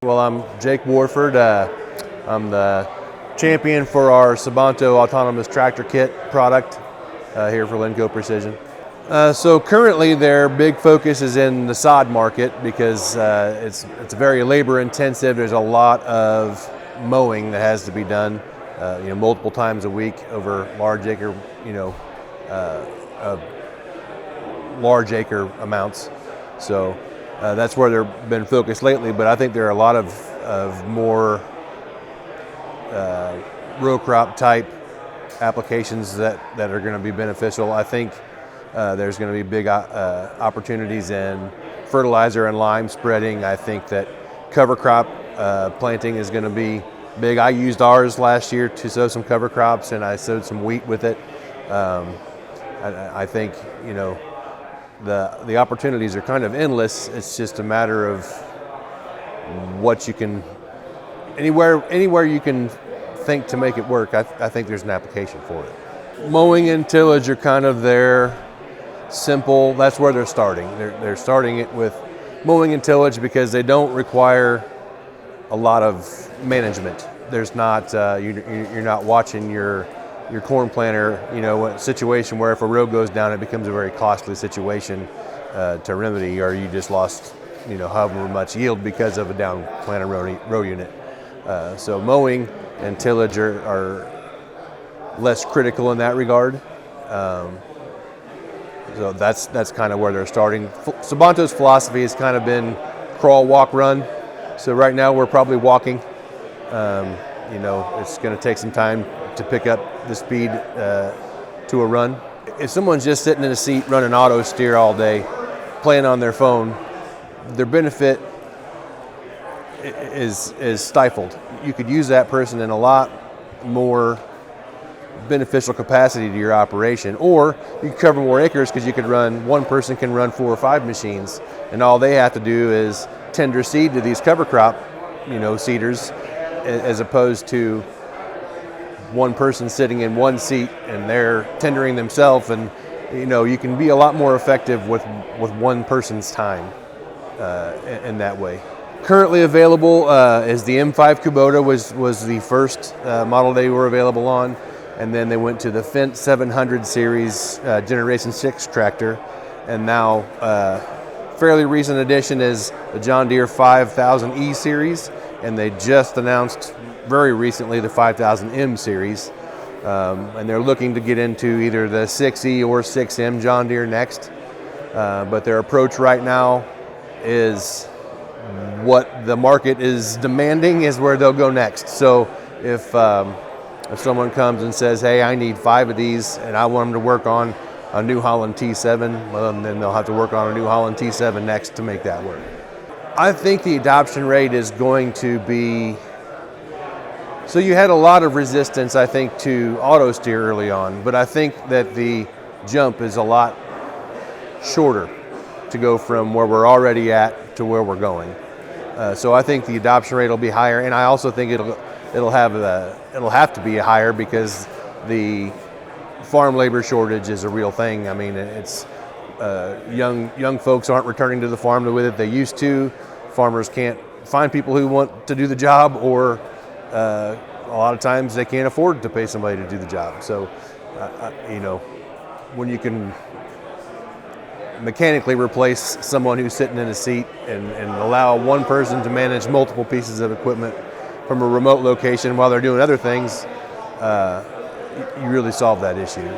Well, I'm Jake Warford. I'm the champion for our Sabanto Autonomous Tractor Kit product here for Linco-Precision. So currently their big focus is in the sod market because it's very labor intensive. There's a lot of mowing that has to be done multiple times a week over large acre large acre amounts. So that's where they've been focused lately, but I think there are a lot of more row crop type applications that are going to be beneficial. I think there's going to be big opportunities in fertilizer and lime spreading. I think that cover crop planting is going to be big. I used ours last year to sow some cover crops, and I sowed some wheat with it. I think the opportunities are kind of endless. It's just a matter of what you can, anywhere you can think to make it work. I think there's an application for it. Mowing and tillage are kind of their simple, that's where they're starting. They're starting it with mowing and tillage because they don't require a lot of management. There's not, you're not watching your corn planter, a situation where if a row goes down, it becomes a very costly situation to remedy, or you just lost, however much yield because of a down planter row unit. So mowing and tillage are less critical in that regard. So that's kind of where they're starting. Sabanto's philosophy has kind of been crawl, walk, run. So right now we're probably walking. It's going to take some time to pick up the speed to a run. If someone's just sitting in a seat running auto steer all day, playing on their phone, their benefit is stifled. You could use that person in a lot more beneficial capacity to your operation, or you could cover more acres because one person can run 4 or 5 machines, and all they have to do is tender seed to these cover crop, seeders, as opposed to one person sitting in one seat and they're tendering themselves, and you can be a lot more effective with one person's time in that way. Currently available is the M5 Kubota was the first model they were available on, and then they went to the Fendt 700 series Generation 6 tractor, and now fairly recent addition is the John Deere 5000E series, and they just announced very recently the 5000M series, and they're looking to get into either the 6E or 6M John Deere next, but their approach right now is what the market is demanding is where they'll go next. So if someone comes and says, hey, I need 5 of these and I want them to work on a New Holland T7, well, then they'll have to work on a New Holland T7 next to make that work. I think the adoption rate is going to be, so you had a lot of resistance, I think, to auto steer early on, but I think that the jump is a lot shorter to go from where we're already at to where we're going. So I think the adoption rate will be higher, and I also think it'll have to be higher because the farm labor shortage is a real thing. I mean, it's young folks aren't returning to the farm the way that they used to. Farmers can't find people who want to do the job, or a lot of times they can't afford to pay somebody to do the job. So, when you can mechanically replace someone who's sitting in a seat and allow one person to manage multiple pieces of equipment from a remote location while they're doing other things, you really solve that issue.